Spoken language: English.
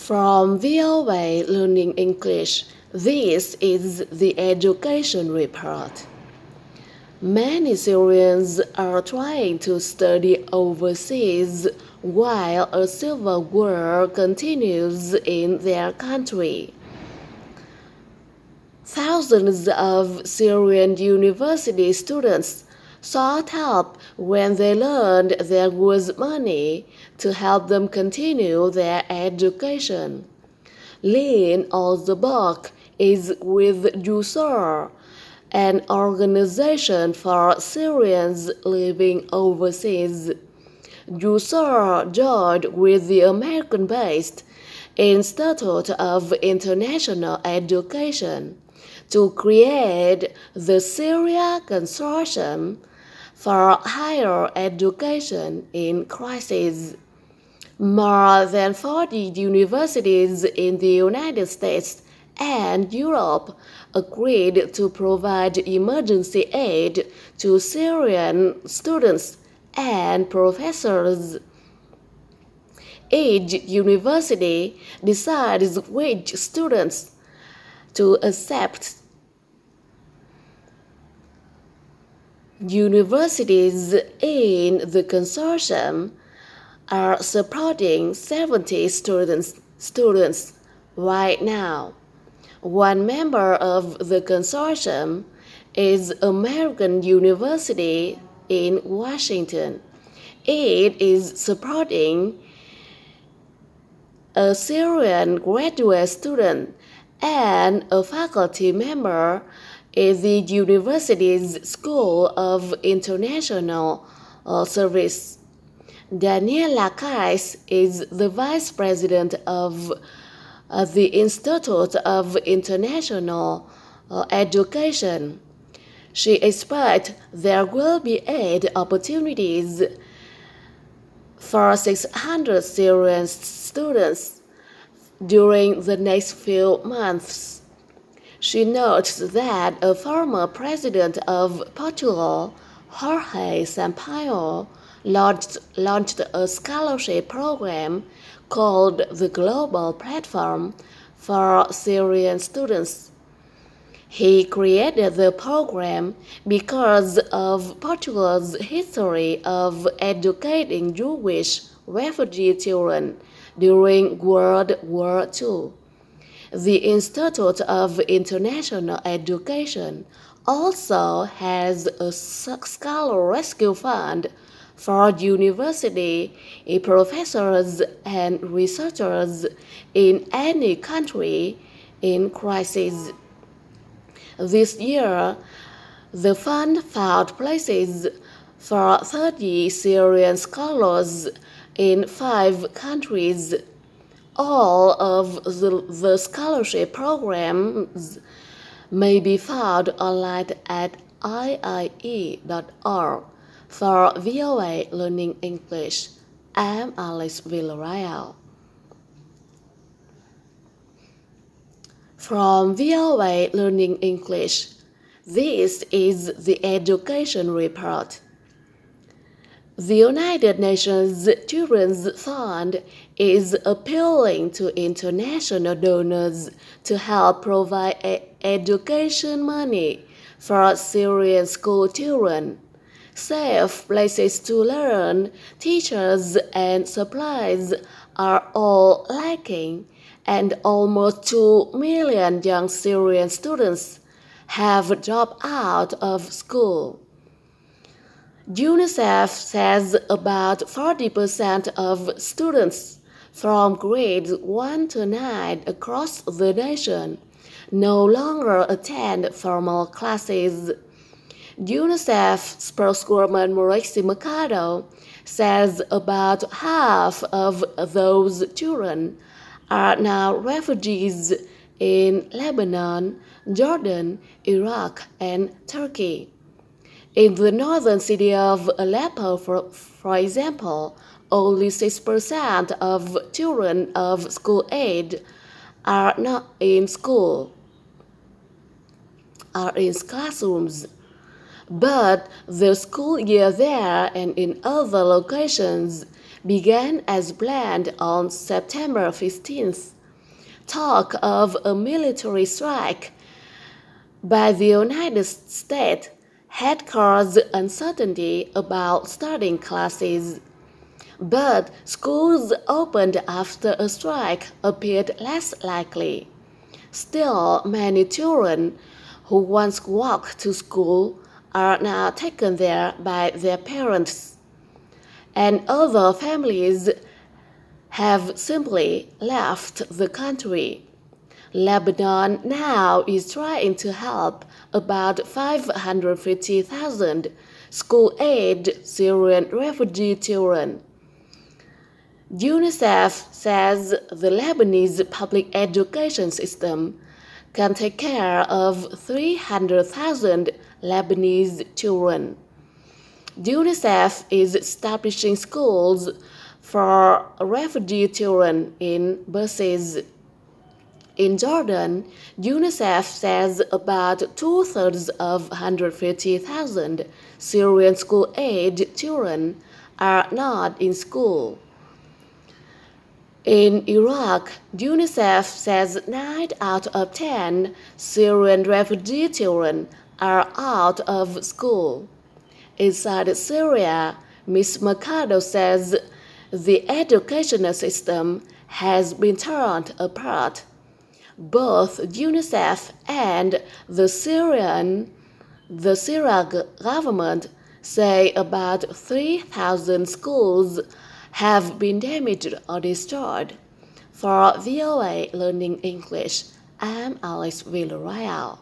From VOA Learning English, this is the Education Report. Many Syrians are trying to study overseas while a civil war continues in their country. Thousands of Syrian university students sought help when they learned there was money to help them continue their education. Lynn Olzebok is with JUSOR, an organization for Syrians living overseas. JUSOR joined with the American-based Institute of International Education to create the Syria Consortium for Higher Education in Crisis. More than 40 universities in the United States and Europe agreed to provide emergency aid to Syrian students and professors. Each university decides which students to accept. Universities in the consortium are supporting 70 students right now. One member of the consortium is American University in Washington. It is supporting a Syrian graduate student and a faculty member in the university's School of International Service. Daniela Kais is the vice president of the Institute of International Education. She expects there will be aid opportunities for 600 Syrian students during the next few months. She notes that a former president of Portugal, Jorge Sampaio, launched a scholarship program called the Global Platform for Syrian Students. He created the program because of Portugal's history of educating Jewish refugee children during World War II. The Institute of International Education also has a Scholar Rescue Fund for university professors and researchers in any country in crisis. This year, the fund found places for 30 Syrian scholars in 5 countries. All of the scholarship programs may be found online at iie.org. For VOA Learning English, I'm Alice Villarreal. From VOA Learning English, this is the Education Report. The United Nations Children's Fund is appealing to international donors to help provide education money for Syrian school children. Safe places to learn, teachers, and supplies are all lacking, and almost 2 million young Syrian students have dropped out of school. UNICEF says about 40% of students from grades 1 to 9 across the nation no longer attend formal classes. UNICEF spokeswoman Marixie Mercado says about half of those children are now refugees in Lebanon, Jordan, Iraq, and Turkey. In the northern city of Aleppo, for example, only 6% of children of school age are not in school, are in classrooms. But the school year there and in other locations began as planned on September 15th, talk of a military strike by the United States had caused uncertainty about starting classes. But schools opened after a strike appeared less likely. Still, many children who once walked to school are now taken there by their parents, and other families have simply left the country. Lebanon now is trying to help about 550,000 school-aged Syrian refugee children. UNICEF says the Lebanese public education system can take care of 300,000 Lebanese children. UNICEF is establishing schools for refugee children in buses. In Jordan, UNICEF says about two-thirds of 150,000 Syrian school-aged children are not in school. In Iraq, UNICEF says 9 out of 10 Syrian refugee children are out of school. Inside Syria, Ms. Mercado says the educational system has been torn apart. Both UNICEF and the Syrian government say about 3,000 schools have been damaged or destroyed. For VOA Learning English, I'm Alex Villarreal.